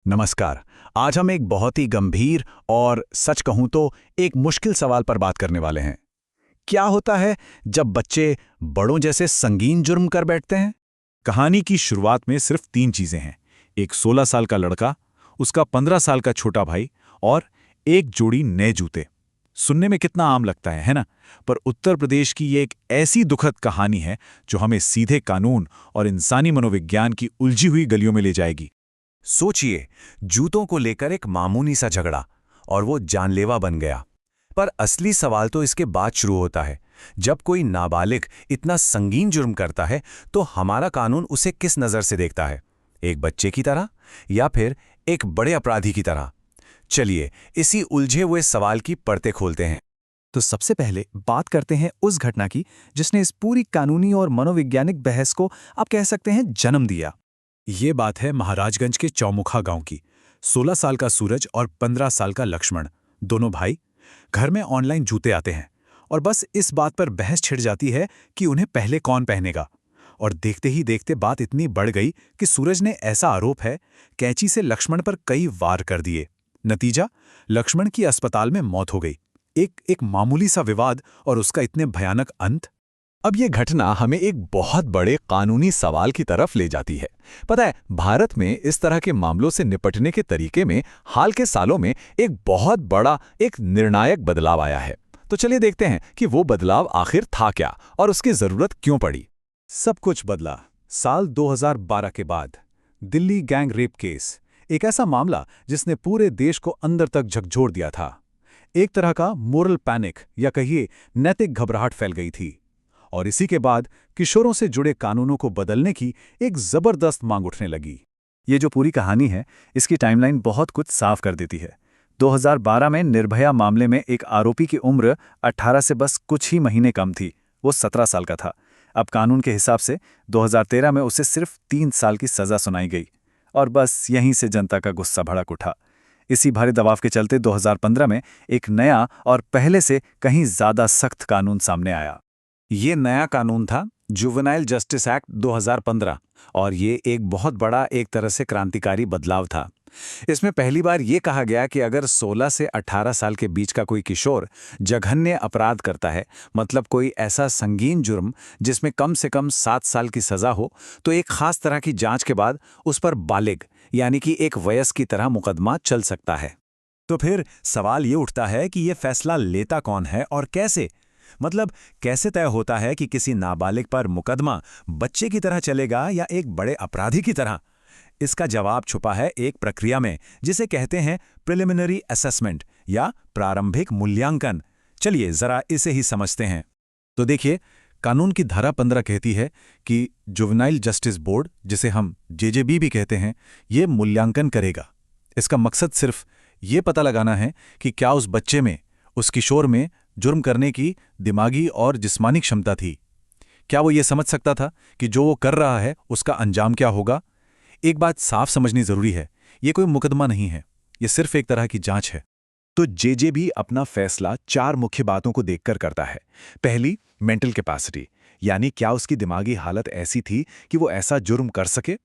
नमस्कार। आज हम एक बहुत ही गंभीर और सच कहूं तो एक मुश्किल सवाल पर बात करने वाले हैं। क्या होता है जब बच्चे बड़ों जैसे संगीन जुर्म कर बैठते हैं? कहानी की शुरुआत में सिर्फ 3 चीजें हैं। एक 16 साल का लड़का, उसका 15 साल का छोटा भाई और एक जोड़ी नए जूते। सुनने में कितना आम लगता है ना? पर उत्तर प्रदेश की ये एक ऐसी दुखद कहानी है जो हमें सीधे कानून और इंसानी मनोविज्ञान की उलझी हुई गलियों में ले जाएगी। सोचिए, जूतों को लेकर एक मामूली सा झगड़ा और वो जानलेवा बन गया। पर असली सवाल तो इसके बाद शुरू होता है। जब कोई नाबालिग इतना संगीन जुर्म करता है तो हमारा कानून उसे किस नज़र से देखता है? एक बच्चे की तरह या फिर एक बड़े अपराधी की तरह? चलिए इसी उलझे हुए सवाल की परतें खोलते हैं। तो सबसे पहले बात करते हैं उस घटना की जिसने इस पूरी कानूनी और मनोवैज्ञानिक बहस को आप कह सकते हैं जन्म दिया। ये बात है महाराजगंज के चौमुखा गांव की। 16 साल का सूरज और 15 साल का लक्ष्मण, दोनों भाई। घर में ऑनलाइन जूते आते हैं और बस इस बात पर बहस छिड़ जाती है कि उन्हें पहले कौन पहनेगा। और देखते ही देखते बात इतनी बढ़ गई कि सूरज ने ऐसा आरोप है कैंची से लक्ष्मण पर कई वार कर दिए। नतीजा, लक्ष्मण की अस्पताल में मौत हो गई। एक मामूली सा विवाद और उसका इतने भयानक अंत। अब ये घटना हमें एक बहुत बड़े कानूनी सवाल की तरफ ले जाती है। पता है, भारत में इस तरह के मामलों से निपटने के तरीके में हाल के सालों में एक बहुत बड़ा, एक निर्णायक बदलाव आया है। तो चलिए देखते हैं कि वो बदलाव आखिर था क्या और उसकी जरूरत क्यों पड़ी। सब कुछ बदला साल 2012 के बाद। दिल्ली गैंग रेप केस, एक ऐसा मामला जिसने पूरे देश को अंदर तक झकझोर दिया था। एक तरह का मोरल पैनिक या कहिए नैतिक घबराहट फैल गई थी। और इसी के बाद किशोरों से जुड़े कानूनों को बदलने की एक जबरदस्त मांग उठने लगी। ये जो पूरी कहानी है, इसकी टाइमलाइन बहुत कुछ साफ कर देती है। 2012 में निर्भया मामले में एक आरोपी की उम्र 18 से बस कुछ ही महीने कम थी। वो 17 साल का था। अब कानून के हिसाब से 2013 में उसे सिर्फ 3 साल की सजा सुनाई गई। और बस यहीं से जनता का गुस्सा भड़क उठा। इसी भारी दबाव के चलते 2015 में एक नया और पहले से कहीं ज्यादा सख्त कानून सामने आया। ये नया कानून था जुवेनाइल जस्टिस एक्ट 2015 और ये एक बहुत बड़ा, एक तरह से क्रांतिकारी बदलाव था। इसमें पहली बार ये कहा गया कि अगर 16 से 18 साल के बीच का कोई किशोर जघन्य अपराध करता है, मतलब कोई ऐसा संगीन जुर्म जिसमें कम से कम 7 साल की सजा हो, तो एक खास तरह की जांच के बाद उस पर बालिग यानी कि एक वयस्क की तरह मुकदमा चल सकता है। तो फिर सवाल ये उठता है कि ये फैसला लेता कौन है और कैसे? मतलब कैसे तय होता है कि किसी नाबालिग पर मुकदमा बच्चे की तरह चलेगा या एक बड़े अपराधी की तरह? इसका जवाब छुपा है एक प्रक्रिया में जिसे कहते हैं प्रिलिमिनरी असेसमेंट या प्रारंभिक मूल्यांकन। चलिए जरा इसे ही समझते हैं। तो देखिए, कानून की धारा 15 कहती है कि जुवेनाइल जस्टिस बोर्ड, जिसे हम जेजेबी भी कहते हैं, ये मूल्यांकन करेगा। इसका मकसद सिर्फ ये पता लगाना है कि क्या उस बच्चे में, उस किशोर में जुर्म करने की दिमागी और जिस्मानी क्षमता थी। क्या वो ये समझ सकता था कि जो वो कर रहा है उसका अंजाम क्या होगा? एक बात साफ समझनी जरूरी है, ये कोई मुकदमा नहीं है, ये सिर्फ एक तरह की जांच है। तो जेजेबी अपना फैसला 4 मुख्य बातों को देखकर करता है। पहली, मेंटल कैपेसिटी, यानी क्या उसकी दिमागी हालत ऐसी थी कि वो ऐसा जुर्म कर सके।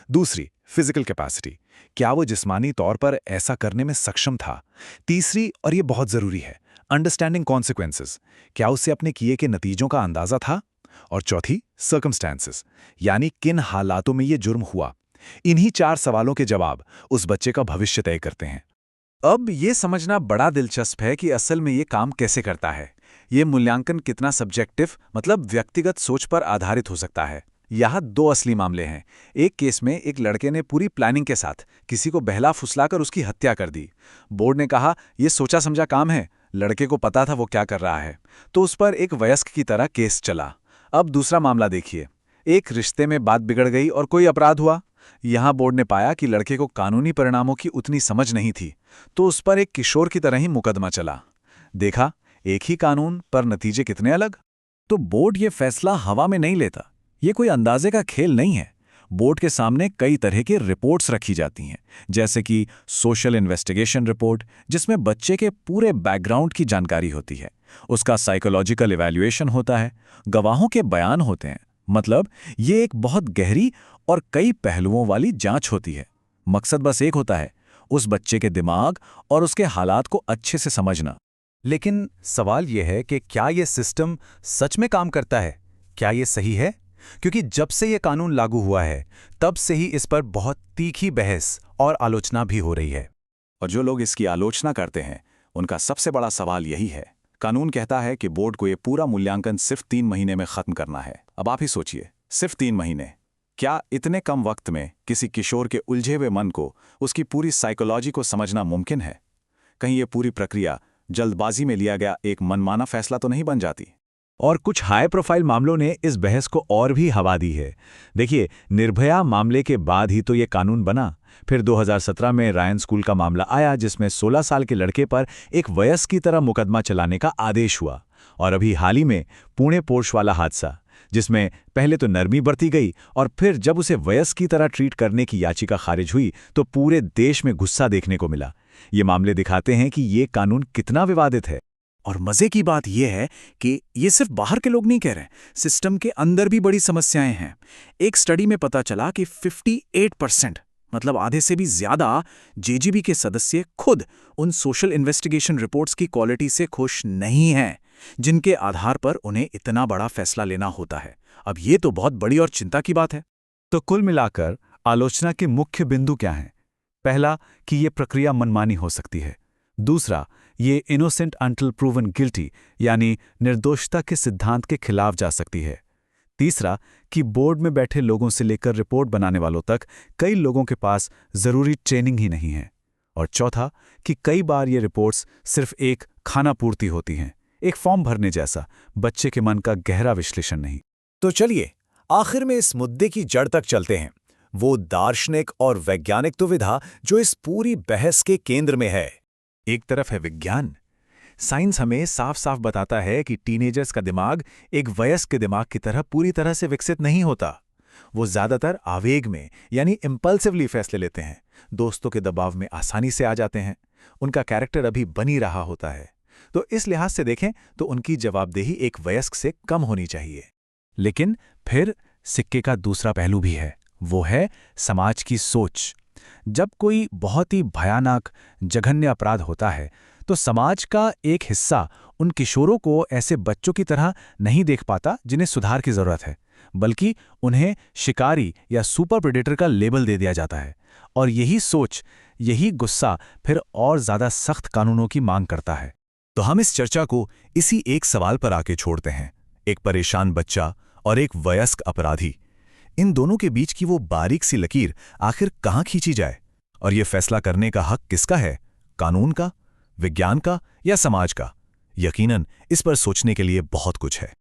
दूसरी, फिजिकल कैपेसिटी, क्या वो जिस्मानी तौर पर ऐसा करने में सक्षम था। तीसरी, और ये बहुत जरूरी है, अंडरस्टैंडिंग कॉन्सिक्वेंसेस, क्या उसे अपने किए के नतीजों का अंदाजा था। और चौथी, सर्कमस्टेंसेस, यानी किन हालातों में ये जुर्म हुआ। इन्हीं 4 सवालों के जवाब उस बच्चे का भविष्य तय करते हैं। अब ये समझना बड़ा दिलचस्प है कि असल में ये काम कैसे करता है। ये मूल्यांकन कितना सब्जेक्टिव, मतलब व्यक्तिगत सोच पर आधारित हो सकता है। यहाँ 2 असली मामले हैं। एक केस में एक लड़के ने पूरी प्लानिंग के साथ किसी को बहला फुसलाकर उसकी हत्या कर दी। बोर्ड ने कहा यह सोचा समझा काम है, लड़के को पता था वो क्या कर रहा है, तो उस पर एक वयस्क की तरह केस चला। अब दूसरा मामला देखिए, एक रिश्ते में बात बिगड़ गई और कोई अपराध हुआ। यहाँ बोर्ड ने पाया कि लड़के को कानूनी परिणामों की उतनी समझ नहीं थी, तो उस पर एक किशोर की तरह ही मुकदमा चला। देखा, एक ही कानून पर नतीजे कितने अलग। तो बोर्ड ये फैसला हवा में नहीं लेता, ये कोई अंदाजे का खेल नहीं है। बोर्ड के सामने कई तरह की रिपोर्ट्स रखी जाती हैं, जैसे कि सोशल इन्वेस्टिगेशन रिपोर्ट, जिसमें बच्चे के पूरे बैकग्राउंड की जानकारी होती है। उसका साइकोलॉजिकल इवैल्यूएशन होता है, गवाहों के बयान होते हैं। मतलब ये एक बहुत गहरी और कई पहलुओं वाली जांच होती है। मकसद बस एक होता है, उस बच्चे के दिमाग और उसके हालात को अच्छे से समझना। लेकिन सवाल यह है कि क्या ये सिस्टम सच में काम करता है? क्या ये सही है? क्योंकि जब से ये कानून लागू हुआ है, तब से ही इस पर बहुत तीखी बहस और आलोचना भी हो रही है। और जो लोग इसकी आलोचना करते हैं, उनका सबसे बड़ा सवाल यही है। कानून कहता है कि बोर्ड को ये पूरा मूल्यांकन सिर्फ 3 महीने में खत्म करना है। अब आप ही सोचिए, सिर्फ 3 महीने। क्या इतने कम वक्त में किसी किशोर के उलझे हुए मन को, उसकी पूरी साइकोलॉजी को समझना मुमकिन है? कहीं ये पूरी प्रक्रिया जल्दबाजी में लिया गया एक मनमाना फैसला तो नहीं बन जाती? और कुछ हाई प्रोफाइल मामलों ने इस बहस को और भी हवा दी है। देखिए, निर्भया मामले के बाद ही तो ये कानून बना। फिर 2017 में रायन स्कूल का मामला आया, जिसमें 16 साल के लड़के पर एक वयस्क की तरह मुकदमा चलाने का आदेश हुआ। और अभी हाल ही में पुणे पोर्श वाला हादसा, जिसमें पहले तो नरमी बरती गई और फिर जब उसे वयस्क की तरह ट्रीट करने की याचिका खारिज हुई तो पूरे देश में गुस्सा देखने को मिला। ये मामले दिखाते हैं कि ये कानून कितना विवादित है। और मजे की बात यह है कि ये सिर्फ बाहर के लोग नहीं कह रहे, सिस्टम के अंदर भी बड़ी समस्याएं हैं। एक स्टडी में पता चला कि 58%, मतलब आधे से भी ज्यादा जेजीबी के सदस्य खुद उन सोशल इन्वेस्टिगेशन रिपोर्ट्स की क्वालिटी से खुश नहीं हैं, जिनके आधार पर उन्हें इतना बड़ा फैसला लेना होता है। अब ये तो बहुत बड़ी और चिंता की बात है। तो कुल मिलाकर आलोचना के मुख्य बिंदु क्या हैं? पहला, कि ये प्रक्रिया मनमानी हो सकती है। दूसरा, ये इनोसेंट अंटिल प्रूवन गिल्टी यानी निर्दोषता के सिद्धांत के खिलाफ जा सकती है। तीसरा, कि बोर्ड में बैठे लोगों से लेकर रिपोर्ट बनाने वालों तक कई लोगों के पास जरूरी ट्रेनिंग ही नहीं है। और चौथा, कि कई बार ये रिपोर्ट्स सिर्फ एक खाना पूर्ति होती हैं, एक फॉर्म भरने जैसा, बच्चे के मन का गहरा विश्लेषण नहीं। तो चलिए आखिर में इस मुद्दे की जड़ तक चलते हैं, वो दार्शनिक और वैज्ञानिक दुविधा जो इस पूरी बहस के केंद्र में है। एक तरफ है विज्ञान। साइंस हमें साफ साफ बताता है कि टीनेजर्स का दिमाग एक वयस्क के दिमाग की तरह पूरी तरह से विकसित नहीं होता। वो ज्यादातर आवेग में यानी इम्पल्सिवली फैसले लेते हैं, दोस्तों के दबाव में आसानी से आ जाते हैं, उनका कैरेक्टर अभी बनी रहा होता है। तो इस लिहाज से देखें तो उनकी जवाबदेही एक वयस्क से कम होनी चाहिए। लेकिन फिर सिक्के का दूसरा पहलू भी है, वो है समाज की सोच। जब कोई बहुत ही भयानक जघन्य अपराध होता है तो समाज का एक हिस्सा उन किशोरों को ऐसे बच्चों की तरह नहीं देख पाता जिन्हें सुधार की जरूरत है, बल्कि उन्हें शिकारी या सुपर प्रेडेटर का लेबल दे दिया जाता है। और यही सोच, यही गुस्सा फिर और ज्यादा सख्त कानूनों की मांग करता है। तो हम इस चर्चा को इसी एक सवाल पर आके छोड़ते हैं, एक परेशान बच्चा और एक वयस्क अपराधी। इन दोनों के बीच की वो बारीक सी लकीर आखिर कहाँ खींची जाए? और ये फैसला करने का हक किसका है? कानून का, विज्ञान का या समाज का? यकीनन इस पर सोचने के लिए बहुत कुछ है।